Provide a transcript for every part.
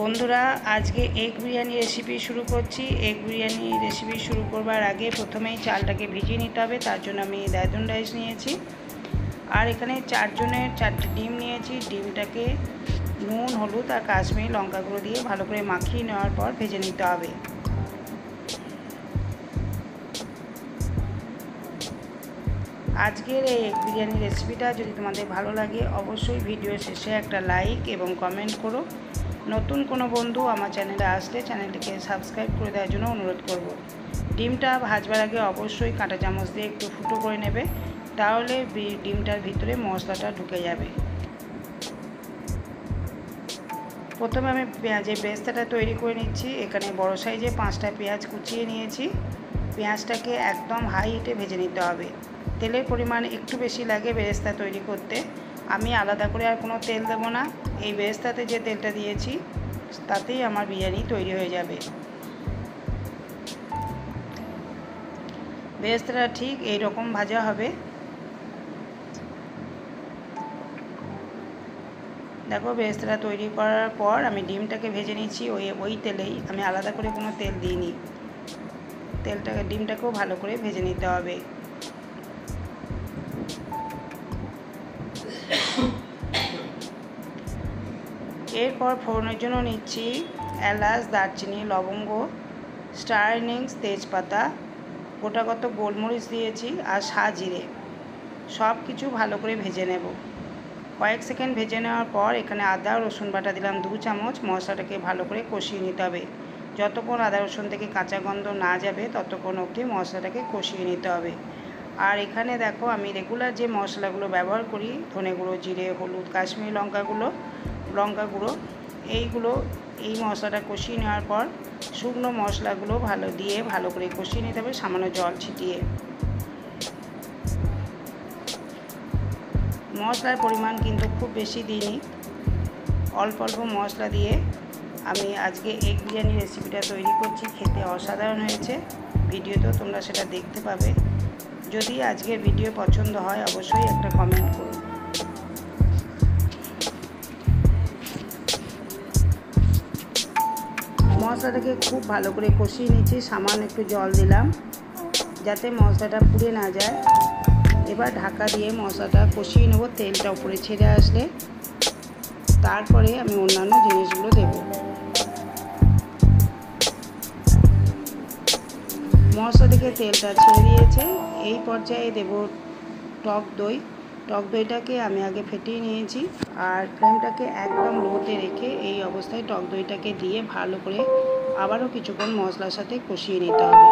বন্ধুরা আজকে egg biryani recipe শুরু করছি। এগ বিরিয়ানি রেসিপি শুরু করবার আগে প্রথমেই চালটাকে ভিজিয়ে নিতে হবে। তার জন্য আমি দেহদুন রাইস নিয়েছি, আর এখানে 4 জনের 4টি ডিম নিয়েছি। ডিমটাকে নুন, হলুদ আর কাশ্মীরি লঙ্কা গুঁড়ো দিয়ে ভালো করে মাখিয়ে নেওয়ার পর ভেজে নিতে হবে। আজকের এই এগ বিরিয়ানি রেসিপিটা যদি তোমাদের ভালো লাগে অবশ্যই ভিডিও শেষে একটা লাইক এবং কমেন্ট করো। নতুন কোনো বন্ধু আমার চ্যানেলে আসলে চ্যানেলটিকে সাবস্ক্রাইব করে দেওয়ার জন্য অনুরোধ করব। ডিমটা ভাজবার আগে অবশ্যই কাঁটা চামচ দিয়ে একটু ফুটো করে নেবে, তাহলে ডিমটার ভিতরে মশলাটা ঢুকে যাবে। প্রথমে আমি পেঁয়াজের বেরেস্তাটা তৈরি করে নিচ্ছি। এখানে বড় সাইজে 5টা পেঁয়াজ কুচিয়ে নিয়েছি। পেঁয়াজটাকে একদম হাই হিটে ভেজে নিতে হবে। তেলের পরিমাণ একটু বেশি লাগে বেরেস্তা তৈরি করতে। আমি আলাদা করে আর কোনো তেল দেবো না, এই বেরেস্তাতে যে তেলটা দিয়েছি তাতেই আমার বিরিয়ানি তৈরি হয়ে যাবে। বেরেস্তাটা ঠিক এই রকম ভাজা হবে। দেখো বেরেস্তাটা তৈরি করার পর আমি ডিমটাকে ভেজে নিচ্ছি ওই তেলেই। আমি আলাদা করে কোনো তেল দিইনি। ডিমটাকেও ভালো করে ভেজে নিতে হবে। এরপর ফোড়নের জন্য নিচ্ছি এলাচ, দারচিনি, লবঙ্গ, স্টার এনিংস, তেজপাতা, গোটাগত গোলমরিচ দিয়েছি আর সাজিরে। সব কিছু ভালো করে ভেজে নেব। কয়েক সেকেন্ড ভেজে নেওয়ার পর এখানে আদা রসুন বাটা দিলাম 2 চামচ। মশলাটাকে ভালো করে কষিয়ে নিতে হবে। যতক্ষণ আদা রসুন থেকে কাঁচা গন্ধ না যাবে ততক্ষণ অবধি মশলাটাকে কষিয়ে নিতে হবে। আর এখানে দেখো আমি রেগুলার যে মশলাগুলো ব্যবহার করি, ধনে গুঁড়ো, জিরে, হলুদ, কাশ্মীরি লঙ্কা গুঁড়ো, এই মশলাটা কষিয়ে নেওয়ার পর শুকনো মশলাগুলো ভালো করে কষিয়ে নিতে হবে সামান্য জল ছিটিয়ে। মশলার পরিমাণ কিন্তু খুব বেশি দিইনি, অল্প অল্প মশলা দিয়ে আমি আজকে এগ বিরিয়ানি রেসিপিটা তৈরি করছি। খেতে অসাধারণ হয়েছে। ভিডিওতেও তোমরা সেটা দেখতে পাবে। যদি আজকের ভিডিও পছন্দ হয় অবশ্যই একটা কমেন্ট করো। মশলাটাকে খুব ভালো করে কষিয়ে নিচ্ছি। সামান্য একটু জল দিলাম যাতে মশলাটা পুড়ে না যায়। এবার ঢাকা দিয়ে মশলাটা কষিয়ে নেব। তেলটা উপরে ছেড়ে আসলে তারপরে আমি অন্যান্য জিনিসগুলো দেব। মশলা থেকে তেলটা ছেড়ে দিয়েছে। এই পর্যায়ে দেব টক দই। টক দইটাকে আমি আগে ফেটিয়ে নিয়েছি, আর ফ্লেমটাকে একদম লোতে রেখে এই অবস্থায় টক দইটাকে দিয়ে ভালো করে আবারও কিছুক্ষণ মশলার সাথে কষিয়ে নিতে হবে।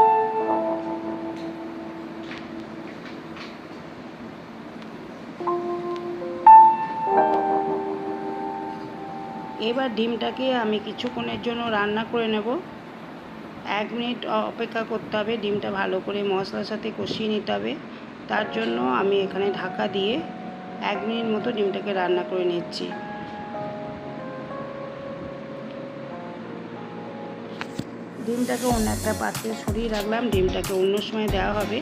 এবার ডিমটাকে আমি কিছুক্ষণের জন্য রান্না করে নেব। 1 মিনিট অপেক্ষা করতে হবে। ডিমটা ভালো করে মশলার সাথে কষিয়ে নিতে হবে। তার জন্য আমি এখানে ঢাকা দিয়ে 1 মিনিট মতো ডিমটাকে রান্না করে নিচ্ছি। ডিমটাকে অন্য একটা পাত্রে সরিয়ে রাখলাম। ডিমটাকে অন্য সময় দেওয়া হবে।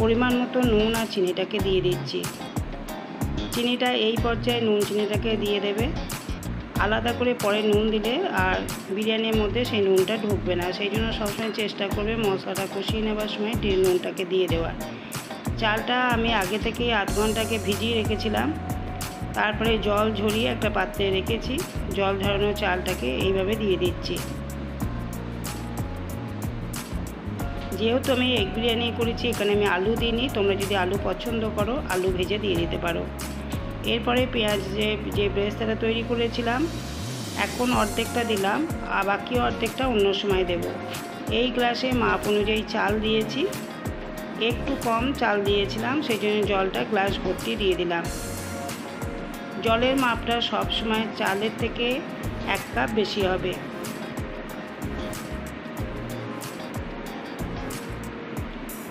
পরিমাণ মতো নুন আর চিনিটাকে দিয়ে দিচ্ছি। চিনিটা এই পর্যায়ে চিনিটাকে দিয়ে দেবে। আলাদা করে পরে নুন দিলে আর বিরিয়ানির মধ্যে সেই নুনটা ঢুকবে না। সেই জন্য সবসময় চেষ্টা করবে মশলাটা কষিয়ে নেবার সময় নুনটাকে দিয়ে দেওয়ার। চালটা আমি আগে থেকেই 8 ঘন্টাকে ভিজিয়ে রেখেছিলাম। তারপরে জল ঝরিয়ে একটা পাত্রে রেখেছি। জল ঝরানো চালটাকে এইভাবে দিয়ে দিচ্ছি। যেহেতু আমি এগ বিরিয়ানি করেছি এখানে আমি আলু দিইনি। তোমরা যদি আলু পছন্দ করো আলু ভেজে দিয়ে দিতে পারো। এরপরে পেঁয়াজ যে বেরেস্তাটা তৈরি করেছিলাম এখন অর্ধেকটা দিলাম, আর বাকি অর্ধেকটা অন্য সময় দেব। এই গ্লাসে মাপ অনুযায়ী চাল দিয়েছি। একটু কম চাল দিয়েছিলাম, সেই জন্য জলটা গ্লাস ভর্তি দিয়ে দিলাম। জলের মাপটা সব সময় চালের থেকে 1 কাপ বেশি হবে।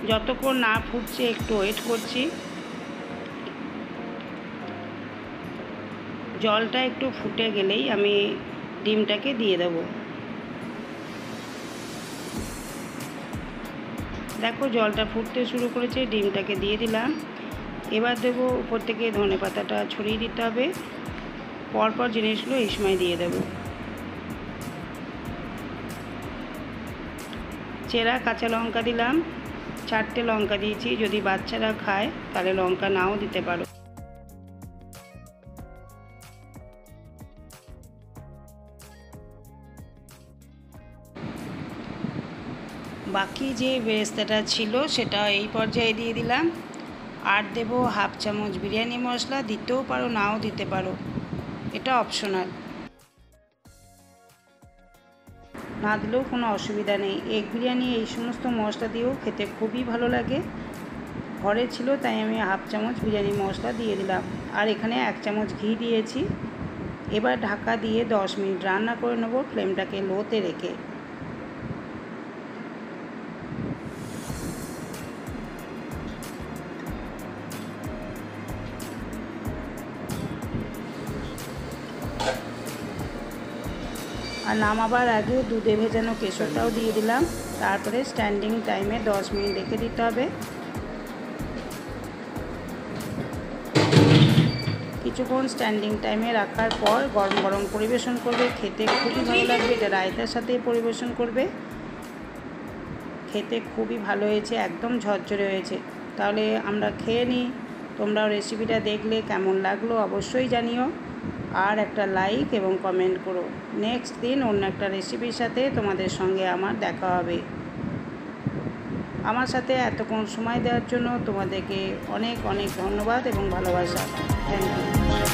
যতক্ষণ না ফুটছে একটু ওয়েট করছি। জলটা একটু ফুটে গেলেই আমি ডিমটাকে দিয়ে দেব। দেখো জলটা ফুটতে শুরু করেছে, ডিমটাকে দিয়ে দিলাম। এবার দেবো উপর থেকে ধনেপাতাটা ছড়িয়ে দিতে হবে। পরপর জিনিসগুলো এই সময় দিয়ে দেব। চেরা কাঁচা লঙ্কা দিলাম, 4টে লঙ্কা দিয়েছি। যদি বাচ্চারা খায় তাহলে লঙ্কা নাও দিতে পারো। বাকি যে বেরেস্তাটা ছিল সেটা এই পর্যায়ে দিয়ে দিলাম। আর দেবো হাফ চামচ বিরিয়ানি মশলা, দিতেও পারো নাও দিতে পারো, এটা অপশনাল, না দিলেও কোনো অসুবিধা নেই। এগ বিরিয়ানি এই সমস্ত মশলা দিয়েও খেতে খুবই ভালো লাগে। ঘরে ছিল তাই আমি হাফ চামচ বিরিয়ানি মশলা দিয়ে দিলাম। আর এখানে 1 চামচ ঘি দিয়েছি। এবার ঢাকা দিয়ে 10 মিনিট রান্না করে নেব, ফ্লেমটাকে লোতে রেখে। আর নামাবার আগে দুধে ভেজানো কেশরটাও দিয়ে দিলাম। তারপরে স্ট্যান্ডিং টাইমে 10 মিনিট রেখে দিতে হবে। কিছুক্ষণ স্ট্যান্ডিং টাইমে রাখার পর গরম গরম পরিবেশন করবে, খেতে খুবই ভালো লাগবে। এটা রায়তার সাথে পরিবেশন করবে, খেতে খুবই ভালো হয়েছে, একদম ঝরঝরে হয়েছে। তাহলে আমরা খেয়ে নিই। তোমরাও রেসিপিটা দেখলে কেমন লাগলো অবশ্যই জানিও, আর একটা লাইক এবং কমেন্ট করো। নেক্সট দিন অন্য একটা রেসিপির সাথে তোমাদের সঙ্গে আমার দেখা হবে। আমার সাথে এতক্ষণ সময় দেওয়ার জন্য তোমাদেরকে অনেক অনেক ধন্যবাদ এবং ভালোবাসা। Thank you.